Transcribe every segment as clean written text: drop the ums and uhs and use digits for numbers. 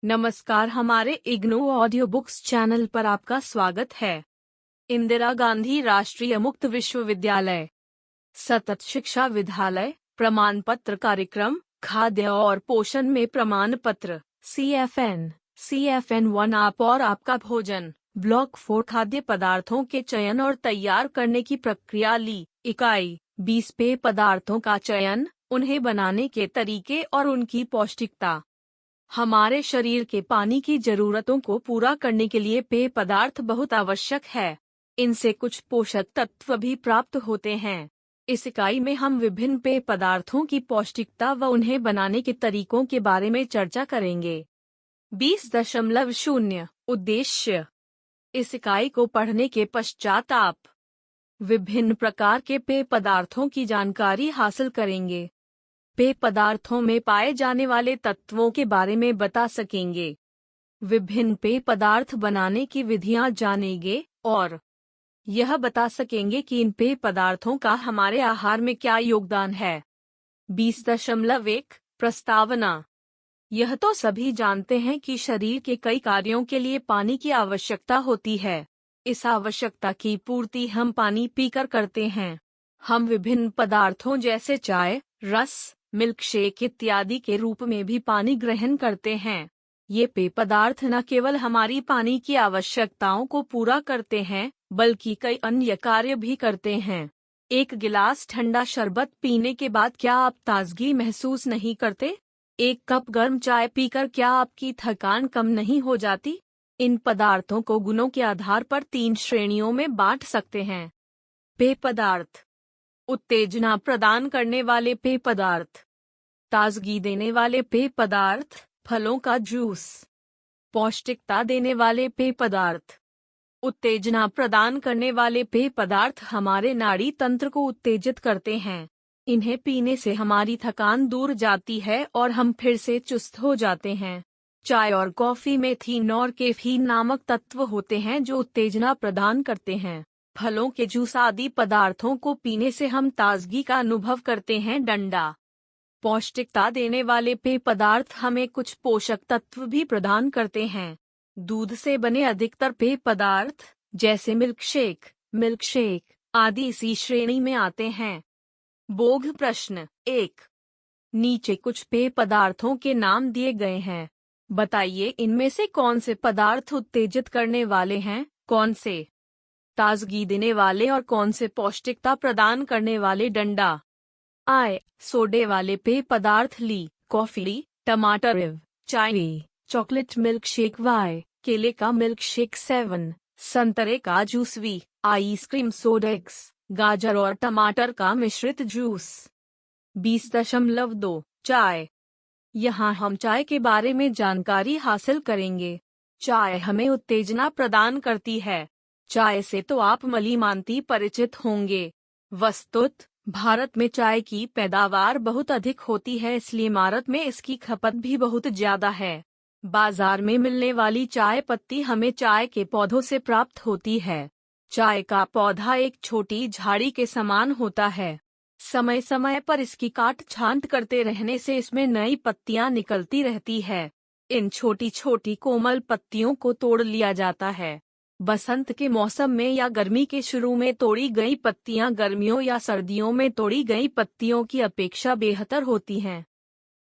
नमस्कार, हमारे IGNOU audio books channel पर आपका स्वागत है। इंदिरा गांधी राष्ट्रीय मुक्त विश्वविद्यालय सतत शिक्षा विद्यालय प्रमाण पत्र कार्यक्रम खाद्य और पोषण में प्रमाण पत्र CFN 1 आप और आपका भोजन ब्लॉक 4 खाद्य पदार्थों के चयन और तैयार करने की प्रक्रिया ली। इकाई 20 पेय पदार्थों का चयन, उन्हें बनाने के तरीके और उनकी पौष्टिकता। हमारे शरीर के पानी की जरूरतों को पूरा करने के लिए पेय पदार्थ बहुत आवश्यक है। इनसे कुछ पोषक तत्व भी प्राप्त होते हैं। इस इकाई में हम विभिन्न पेय पदार्थों की पौष्टिकता व उन्हें बनाने के तरीकों के बारे में चर्चा करेंगे। 20.0 उद्देश्य। इस इकाई को पढ़ने के पश्चात आप विभिन्न प्रकार के पेय पदार्थों की जानकारी हासिल करेंगे। पेय पदार्थों में पाए जाने वाले तत्वों के बारे में बता सकेंगे। विभिन्न पेय पदार्थ बनाने की विधियां जानेंगे और यह बता सकेंगे कि इन पेय पदार्थों का हमारे आहार में क्या योगदान है। 20.1 प्रस्तावना। यह तो सभी जानते हैं कि शरीर के कई कार्यों के लिए पानी की आवश्यकता होती है। इस आवश्यकता की पूर्ति हम पानी पीकर करते हैं। हम विभिन्न पदार्थों जैसे चाय, रस, मिल्क शेक इत्यादि के रूप में भी पानी ग्रहण करते हैं। ये पेय पदार्थ न केवल हमारी पानी की आवश्यकताओं को पूरा करते हैं, बल्कि कई अन्य कार्य भी करते हैं। एक गिलास ठंडा शरबत पीने के बाद क्या आप ताजगी महसूस नहीं करते? एक कप गर्म चाय पीकर क्या आपकी थकान कम नहीं हो जाती? इन पदार्थों को गुणों के आधार पर 3 श्रेणियों में बांट सकते हैं। पेय पदार्थ। उत्तेजना प्रदान करने वाले पेय पदार्थ, ताजगी देने वाले पेय पदार्थ, फलों का जूस। पौष्टिकता देने वाले पेय पदार्थ। उत्तेजना प्रदान करने वाले पेय पदार्थ हमारे नाड़ी तंत्र को उत्तेजित करते हैं। इन्हें पीने से हमारी थकान दूर जाती है और हम फिर से चुस्त हो जाते हैं। चाय और कॉफी में थीन और कैफीन नामक तत्व होते हैं जो उत्तेजना प्रदान करते हैं। फलों के जूस आदि पदार्थों को पीने से हम ताजगी का अनुभव करते हैं। डंडा। पौष्टिकता देने वाले पेय पदार्थ हमें कुछ पोषक तत्व भी प्रदान करते हैं। दूध से बने अधिकतर पेय पदार्थ जैसे मिल्क शेक आदि इसी श्रेणी में आते हैं। बोध प्रश्न 1। नीचे कुछ पेय पदार्थों के नाम दिए गए हैं। बताइए इनमें से कौन से पदार्थ उत्तेजित करने वाले हैं, कौन से ताजगी देने वाले और कौन से पौष्टिकता प्रदान करने वाले। डंडा। आय सोडे वाले पेय पदार्थ ली, कॉफी, टमाटर, चाय, चॉकलेट मिल्क शेक वाई, केले का मिल्क शेक 7, संतरे का juice V, ice cream soda X, गाजर और टमाटर का मिश्रित जूस। 20.2 चाय। यहाँ हम चाय के बारे में जानकारी हासिल करेंगे। चाय हमें उत्तेजना प्रदान करती है। चाय से तो आप भलीभांति परिचित होंगे। वस्तुतः भारत में चाय की पैदावार बहुत अधिक होती है, इसलिए भारत में इसकी खपत भी बहुत ज्यादा है। बाजार में मिलने वाली चाय पत्ती हमें चाय के पौधों से प्राप्त होती है। चाय का पौधा एक छोटी झाड़ी के समान होता है। समय समय पर इसकी काट छांट करते रहने से इसमें नई पत्तियां निकलती रहती है। इन छोटी छोटी कोमल पत्तियों को तोड़ लिया जाता है। बसंत के मौसम में या गर्मी के शुरू में तोड़ी गई पत्तियां गर्मियों या सर्दियों में तोड़ी गई पत्तियों की अपेक्षा बेहतर होती हैं।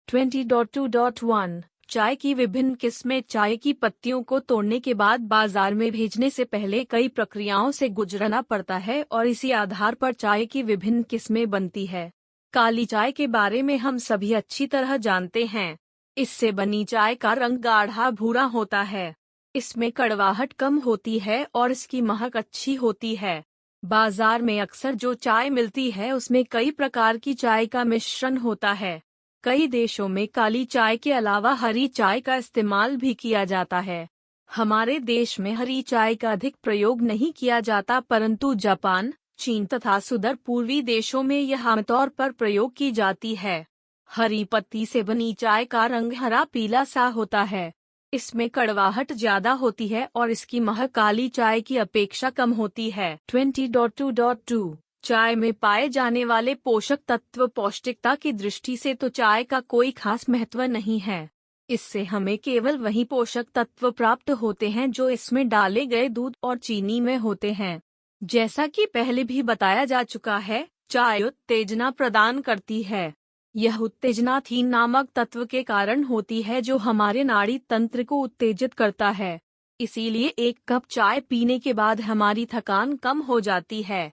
20.2.1 चाय की विभिन्न किस्में। चाय की पत्तियों को तोड़ने के बाद बाजार में भेजने से पहले कई प्रक्रियाओं से गुजरना पड़ता है और इसी आधार पर चाय की विभिन्न किस्में बनती है। काली चाय के बारे में हम सभी अच्छी तरह जानते हैं। इससे बनी चाय का रंग गाढ़ा भूरा होता है। इसमें कड़वाहट कम होती है और इसकी महक अच्छी होती है। बाजार में अक्सर जो चाय मिलती है उसमें कई प्रकार की चाय का मिश्रण होता है। कई देशों में काली चाय के अलावा हरी चाय का इस्तेमाल भी किया जाता है। हमारे देश में हरी चाय का अधिक प्रयोग नहीं किया जाता, परंतु जापान, चीन तथा सुदूर पूर्वी देशों में यह आमतौर पर प्रयोग की जाती है। हरी पत्ती से बनी चाय का रंग हरा पीला सा होता है। इसमें कड़वाहट ज्यादा होती है और इसकी महक काली चाय की अपेक्षा कम होती है। 20.2.2 चाय में पाए जाने वाले पोषक तत्व। पौष्टिकता की दृष्टि से तो चाय का कोई खास महत्व नहीं है। इससे हमें केवल वही पोषक तत्व प्राप्त होते हैं जो इसमें डाले गए दूध और चीनी में होते हैं। जैसा कि पहले भी बताया जा चुका है, चाय उत्तेजना प्रदान करती है। यह उत्तेजना थीन नामक तत्व के कारण होती है जो हमारे नाड़ी तंत्र को उत्तेजित करता है। इसीलिए एक कप चाय पीने के बाद हमारी थकान कम हो जाती है।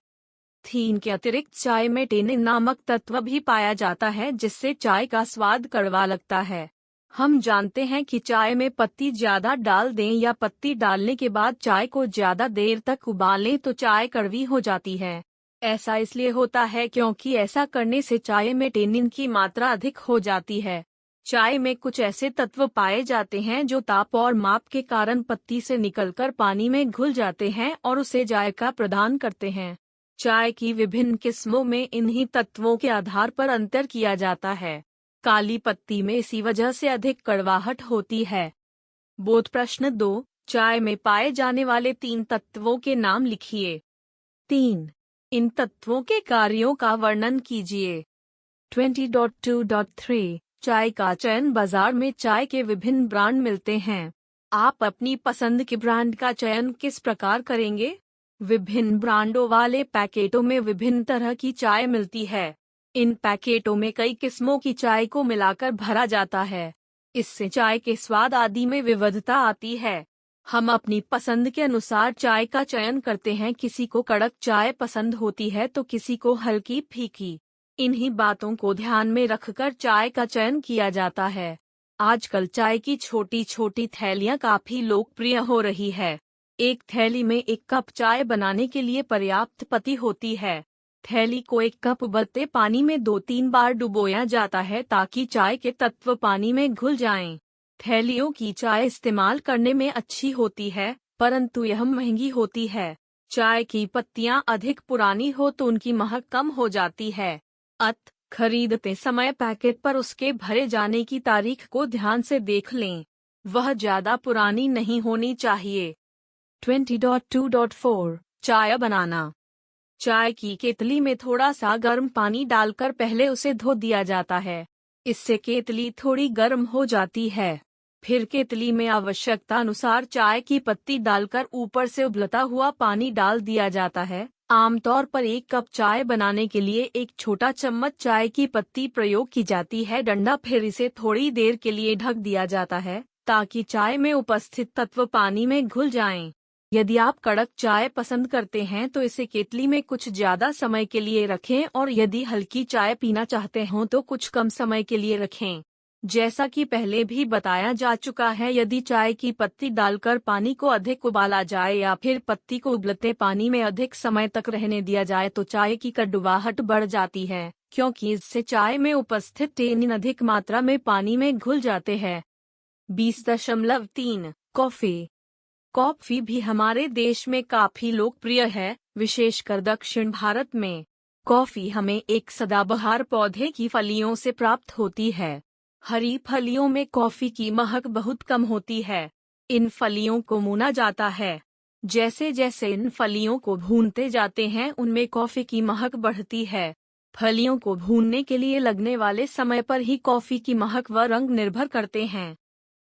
थीन के अतिरिक्त चाय में टेनिन नामक तत्व भी पाया जाता है जिससे चाय का स्वाद कड़वा लगता है। हम जानते हैं कि चाय में पत्ती ज्यादा डाल दें या पत्ती डालने के बाद चाय को ज्यादा देर तक उबालें तो चाय कड़वी हो जाती है। ऐसा इसलिए होता है क्योंकि ऐसा करने से चाय में टेनिन की मात्रा अधिक हो जाती है। चाय में कुछ ऐसे तत्व पाए जाते हैं जो ताप और माप के कारण पत्ती से निकलकर पानी में घुल जाते हैं और उसे जायका प्रदान करते हैं। चाय की विभिन्न किस्मों में इन्हीं तत्वों के आधार पर अंतर किया जाता है। काली पत्ती में इसी वजह से अधिक कड़वाहट होती है। बोध प्रश्न 2, चाय में पाए जाने वाले 3 तत्वों के नाम लिखिए। 3. इन तत्वों के कार्यों का वर्णन कीजिए। 20.2.3 चाय का चयन। बाजार में चाय के विभिन्न ब्रांड मिलते हैं। आप अपनी पसंद के ब्रांड का चयन किस प्रकार करेंगे? विभिन्न ब्रांडों वाले पैकेटों में विभिन्न तरह की चाय मिलती है। इन पैकेटों में कई किस्मों की चाय को मिलाकर भरा जाता है। इससे चाय के स्वाद आदि में विविधता आती है। हम अपनी पसंद के अनुसार चाय का चयन करते हैं। किसी को कड़क चाय पसंद होती है तो किसी को हल्की फीकी। इन्हीं बातों को ध्यान में रखकर चाय का चयन किया जाता है। आजकल चाय की छोटी छोटी थैलियां काफी लोकप्रिय हो रही है। एक थैली में 1 कप चाय बनाने के लिए पर्याप्त पत्ती होती है। थैली को 1 कप उबलते पानी में 2-3 बार डुबोया जाता है ताकि चाय के तत्व पानी में घुल जाएं। थैलियों की चाय इस्तेमाल करने में अच्छी होती है, परंतु यह महंगी होती है। चाय की पत्तियां अधिक पुरानी हो तो उनकी महक कम हो जाती है। खरीदते समय पैकेट पर उसके भरे जाने की तारीख को ध्यान से देख लें। वह ज्यादा पुरानी नहीं होनी चाहिए। 20.2.4 चाय बनाना। चाय की केतली में थोड़ा सा गर्म पानी डालकर पहले उसे धो दिया जाता है। इससे केतली थोड़ी गर्म हो जाती है। फिर केतली में आवश्यकता अनुसार चाय की पत्ती डालकर ऊपर से उबलता हुआ पानी डाल दिया जाता है। आमतौर पर 1 कप चाय बनाने के लिए 1 छोटा चम्मच चाय की पत्ती प्रयोग की जाती है। डंडा फिर इसे थोड़ी देर के लिए ढक दिया जाता है ताकि चाय में उपस्थित तत्व पानी में घुल जाएं। यदि आप कड़क चाय पसंद करते हैं तो इसे केतली में कुछ ज्यादा समय के लिए रखें और यदि हल्की चाय पीना चाहते हो तो कुछ कम समय के लिए रखें। जैसा कि पहले भी बताया जा चुका है, यदि चाय की पत्ती डालकर पानी को अधिक उबाला जाए या फिर पत्ती को उबलते पानी में अधिक समय तक रहने दिया जाए तो चाय की कड़वाहट बढ़ जाती है, क्योंकि इससे चाय में उपस्थित टेनिन अधिक मात्रा में पानी में घुल जाते हैं। 20.3 कॉफी। कॉफी भी हमारे देश में काफी लोकप्रिय है, विशेषकर दक्षिण भारत में। कॉफी हमें एक सदाबहार पौधे की फलियों से प्राप्त होती है। हरी फलियों में कॉफी की महक बहुत कम होती है। इन फलियों को भूना जाता है। जैसे जैसे इन फलियों को भूनते जाते हैं उनमें कॉफी की महक बढ़ती है। फलियों को भूनने के लिए लगने वाले समय पर ही कॉफी की महक व रंग निर्भर करते हैं।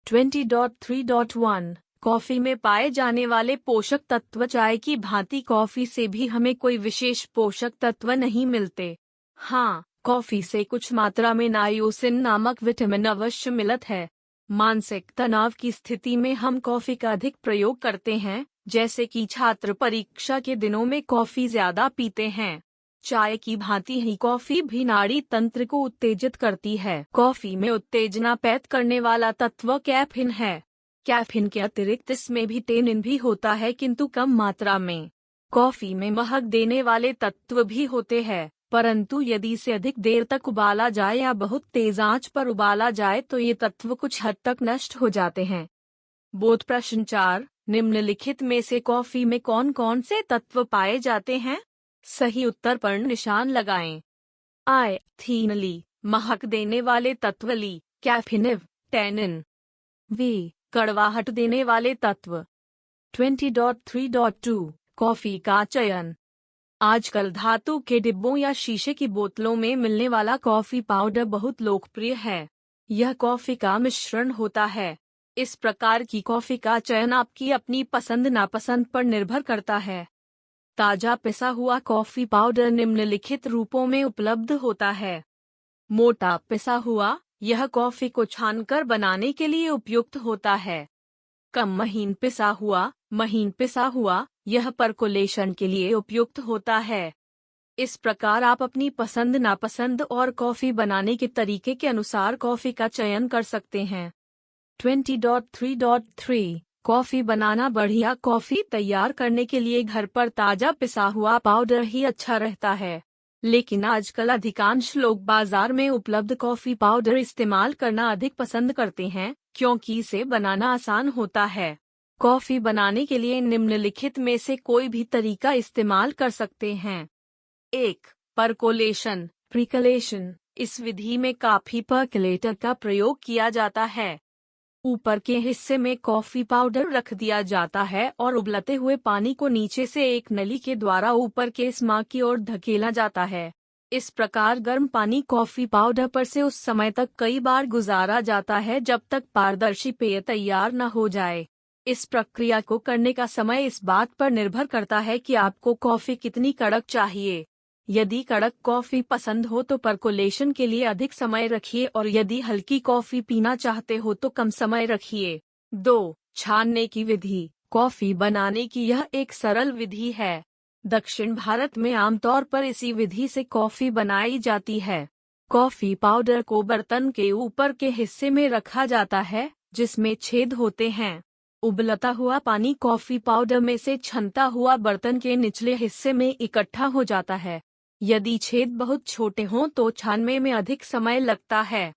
20.3.1 कॉफी में पाए जाने वाले पोषक तत्व। चाय की भांति कॉफी से भी हमें कोई विशेष पोषक तत्व नहीं मिलते। हाँ, कॉफी से कुछ मात्रा में नाइयोसिन नामक विटामिन अवश्य मिलत है। मानसिक तनाव की स्थिति में हम कॉफी का अधिक प्रयोग करते हैं, जैसे कि छात्र परीक्षा के दिनों में कॉफी ज्यादा पीते हैं। चाय की भांति ही कॉफी भी नाड़ी तंत्र को उत्तेजित करती है। कॉफी में उत्तेजना पैदा करने वाला तत्व कैफीन है। कैफीन के अतिरिक्त इसमें भी टेनिन भी होता है, किंतु कम मात्रा में। कॉफी में महक देने वाले तत्व भी होते हैं, परंतु यदि इसे अधिक देर तक उबाला जाए या बहुत तेज आंच पर उबाला जाए तो ये तत्व कुछ हद तक नष्ट हो जाते हैं। बोध प्रश्न 4 निम्नलिखित में से कॉफी में कौन कौन से तत्व पाए जाते हैं? सही उत्तर पर निशान लगाएं। आई थीनली महक देने वाले तत्व। ली कैफिनिव टेनिन। वी कड़वाहट देने वाले तत्व। 20.3.2 कॉफी का चयन। आजकल धातु के डिब्बों या शीशे की बोतलों में मिलने वाला कॉफी पाउडर बहुत लोकप्रिय है। यह कॉफी का मिश्रण होता है। इस प्रकार की कॉफी का चयन आपकी अपनी पसंद नापसंद पर निर्भर करता है। ताजा पिसा हुआ कॉफी पाउडर निम्नलिखित रूपों में उपलब्ध होता है। मोटा पिसा हुआ, यह कॉफी को छानकर बनाने के लिए उपयुक्त होता है। कम महीन पिसा हुआ, यह परकोलेशन के लिए उपयुक्त होता है। इस प्रकार आप अपनी पसंद नापसंद और कॉफी बनाने के तरीके के अनुसार कॉफी का चयन कर सकते हैं। 20.3.3 कॉफी बनाना। बढ़िया कॉफी तैयार करने के लिए घर पर ताजा पिसा हुआ पाउडर ही अच्छा रहता है, लेकिन आजकल अधिकांश लोग बाजार में उपलब्ध कॉफी पाउडर इस्तेमाल करना अधिक पसंद करते हैं, क्योंकि इसे बनाना आसान होता है। कॉफी बनाने के लिए निम्नलिखित में से कोई भी तरीका इस्तेमाल कर सकते हैं। 1. परकोलेशन, प्रिकलेशन। इस विधि में कॉफी परकलेटर का प्रयोग किया जाता है। ऊपर के हिस्से में कॉफी पाउडर रख दिया जाता है और उबलते हुए पानी को नीचे से एक नली के द्वारा ऊपर के स्मा की ओर धकेला जाता है। इस प्रकार गर्म पानी कॉफी पाउडर पर से उस समय तक कई बार गुजारा जाता है जब तक पारदर्शी पेय तैयार न हो जाए। इस प्रक्रिया को करने का समय इस बात पर निर्भर करता है कि आपको कॉफी कितनी कड़क चाहिए। यदि कड़क कॉफी पसंद हो तो परकोलेशन के लिए अधिक समय रखिए और यदि हल्की कॉफी पीना चाहते हो तो कम समय रखिए। 2. छानने की विधि। कॉफी बनाने की यह एक सरल विधि है। दक्षिण भारत में आमतौर पर इसी विधि से कॉफी बनाई जाती है। कॉफी पाउडर को बर्तन के ऊपर के हिस्से में रखा जाता है, जिसमें छेद होते हैं। उबलता हुआ पानी कॉफी पाउडर में से छनता हुआ बर्तन के निचले हिस्से में इकट्ठा हो जाता है। यदि छेद बहुत छोटे हों तो छानने में अधिक समय लगता है।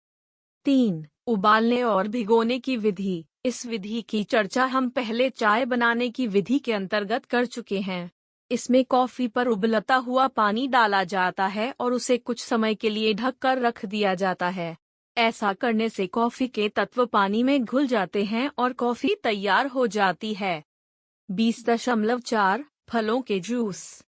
3. उबालने और भिगोने की विधि। इस विधि की चर्चा हम पहले चाय बनाने की विधि के अंतर्गत कर चुके हैं। इसमें कॉफी पर उबलता हुआ पानी डाला जाता है और उसे कुछ समय के लिए ढककर रख दिया जाता है। ऐसा करने से कॉफी के तत्व पानी में घुल जाते हैं और कॉफी तैयार हो जाती है। 20.4 फलों के जूस।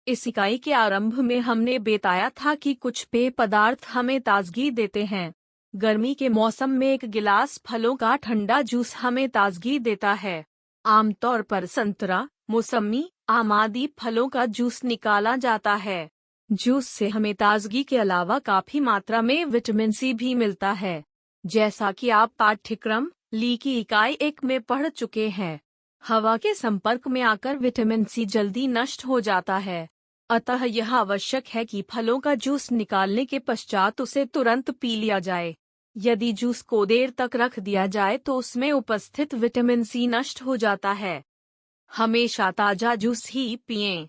इस इकाई के आरंभ में हमने बताया था कि कुछ पेय पदार्थ हमें ताजगी देते हैं। गर्मी के मौसम में एक गिलास फलों का ठंडा जूस हमें ताजगी देता है। आमतौर पर संतरा, मौसमी, आम आदि फलों का जूस निकाला जाता है। जूस से हमें ताजगी के अलावा काफी मात्रा में विटामिन सी भी मिलता है, जैसा कि आप पाठ्यक्रम ली की इकाई 1 में पढ़ चुके हैं। हवा के संपर्क में आकर विटामिन सी जल्दी नष्ट हो जाता है, अतः यह आवश्यक है कि फलों का जूस निकालने के पश्चात उसे तुरंत पी लिया जाए। यदि जूस को देर तक रख दिया जाए तो उसमें उपस्थित विटामिन सी नष्ट हो जाता है। हमेशा ताजा जूस ही पिएं।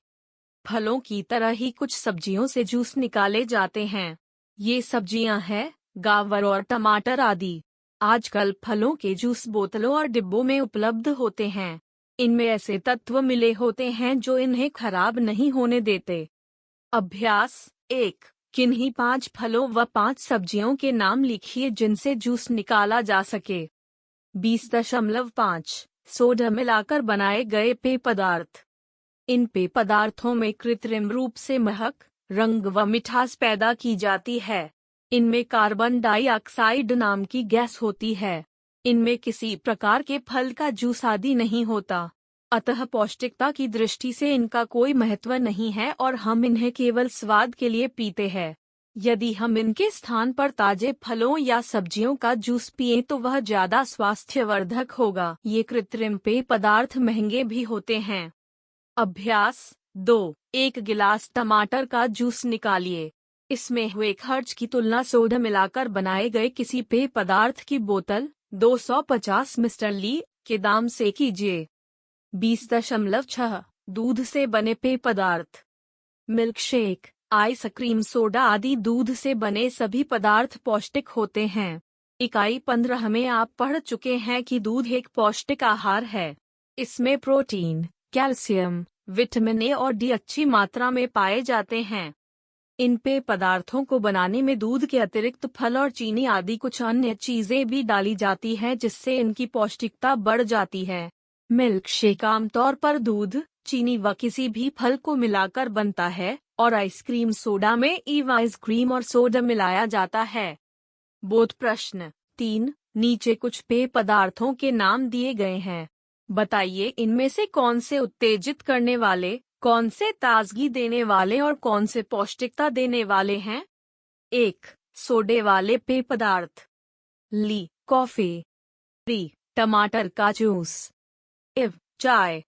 फलों की तरह ही कुछ सब्जियों से जूस निकाले जाते हैं। ये सब्जियां हैं गाजर और टमाटर आदि। आजकल फलों के जूस बोतलों और डिब्बों में उपलब्ध होते हैं। इनमें ऐसे तत्व मिले होते हैं जो इन्हें खराब नहीं होने देते। अभ्यास 1. किन्हीं 5 फलों व 5 सब्जियों के नाम लिखिए जिनसे जूस निकाला जा सके। 20.5 सोडा मिलाकर बनाए गए पेय पदार्थ। इन पेय पदार्थों में कृत्रिम रूप से महक, रंग व मिठास पैदा की जाती है। इनमें कार्बन डाइऑक्साइड नाम की गैस होती है। इनमें किसी प्रकार के फल का जूस आदि नहीं होता, अतः पौष्टिकता की दृष्टि से इनका कोई महत्व नहीं है और हम इन्हें केवल स्वाद के लिए पीते हैं। यदि हम इनके स्थान पर ताजे फलों या सब्जियों का जूस पिएं तो वह ज्यादा स्वास्थ्यवर्धक होगा। ये कृत्रिम पेय पदार्थ महंगे भी होते हैं। अभ्यास 2. 1 गिलास टमाटर का जूस निकालिए। इसमें हुए खर्च की तुलना सोडा मिलाकर बनाए गए किसी पेय पदार्थ की बोतल 250 मिस्टर ली के दाम से कीजिए। 20.6 दूध से बने पेय पदार्थ। मिल्क शेक, आइसक्रीम, सोडा आदि दूध से बने सभी पदार्थ पौष्टिक होते हैं। इकाई 15 में आप पढ़ चुके हैं कि दूध एक पौष्टिक आहार है। इसमें प्रोटीन, कैल्शियम, विटामिन ए और डी अच्छी मात्रा में पाए जाते हैं। इन पेय पदार्थों को बनाने में दूध के अतिरिक्त फल और चीनी आदि कुछ अन्य चीजें भी डाली जाती हैं जिससे इनकी पौष्टिकता बढ़ जाती है। मिल्क शेक आमतौर पर दूध, चीनी व किसी भी फल को मिलाकर बनता है और आइसक्रीम सोडा में ईव आइसक्रीम और सोडा मिलाया जाता है। बोध प्रश्न 3। नीचे कुछ पेय पदार्थों के नाम दिए गए हैं। बताइए इनमें से कौन से उत्तेजित करने वाले, कौन से ताजगी देने वाले और कौन से पौष्टिकता देने वाले हैं। 1. सोडे वाले पेय पदार्थ। L coffee. री टमाटर का जूस। इव चाय।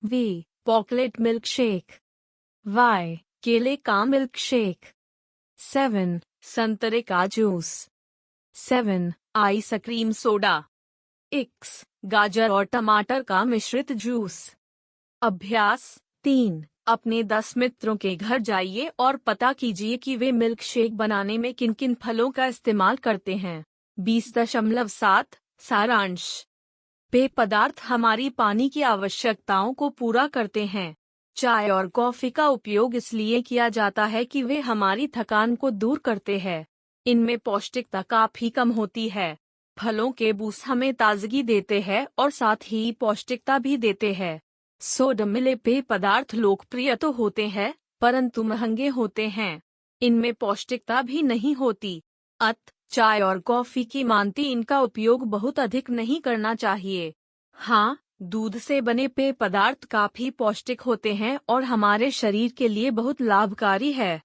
V chocolate milkshake. Y केले का मिल्क शेक। 7. संतरे का जूस। 7. Ice cream soda. X. गाजर और टमाटर का मिश्रित जूस। अभ्यास 3। अपने 10 मित्रों के घर जाइए और पता कीजिए कि वे मिल्क शेक बनाने में किन किन फलों का इस्तेमाल करते हैं। 20.7 सारांश। पेय पदार्थ हमारी पानी की आवश्यकताओं को पूरा करते हैं। चाय और कॉफी का उपयोग इसलिए किया जाता है कि वे हमारी थकान को दूर करते हैं। इनमें पौष्टिकता काफी कम होती है। फलों के जूस हमें ताजगी देते हैं और साथ ही पौष्टिकता भी देते हैं। सोडा मिले पेय पदार्थ लोकप्रिय तो होते हैं, परंतु महंगे होते हैं। इनमें पौष्टिकता भी नहीं होती। चाय और कॉफी की मांति इनका उपयोग बहुत अधिक नहीं करना चाहिए। हाँ, दूध से बने पेय पदार्थ काफी पौष्टिक होते हैं और हमारे शरीर के लिए बहुत लाभकारी है।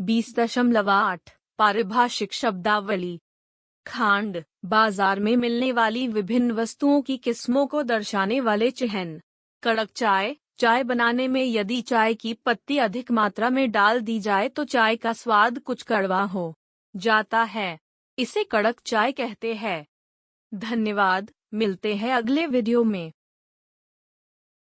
20.8 पारिभाषिक शब्दावली। खांड, बाजार में मिलने वाली विभिन्न वस्तुओं की किस्मों को दर्शाने वाले चिन्ह। कड़क चाय, चाय बनाने में यदि चाय की पत्ती अधिक मात्रा में डाल दी जाए तो चाय का स्वाद कुछ कड़वा हो जाता है। इसे कड़क चाय कहते हैं। धन्यवाद, मिलते हैं अगले वीडियो में।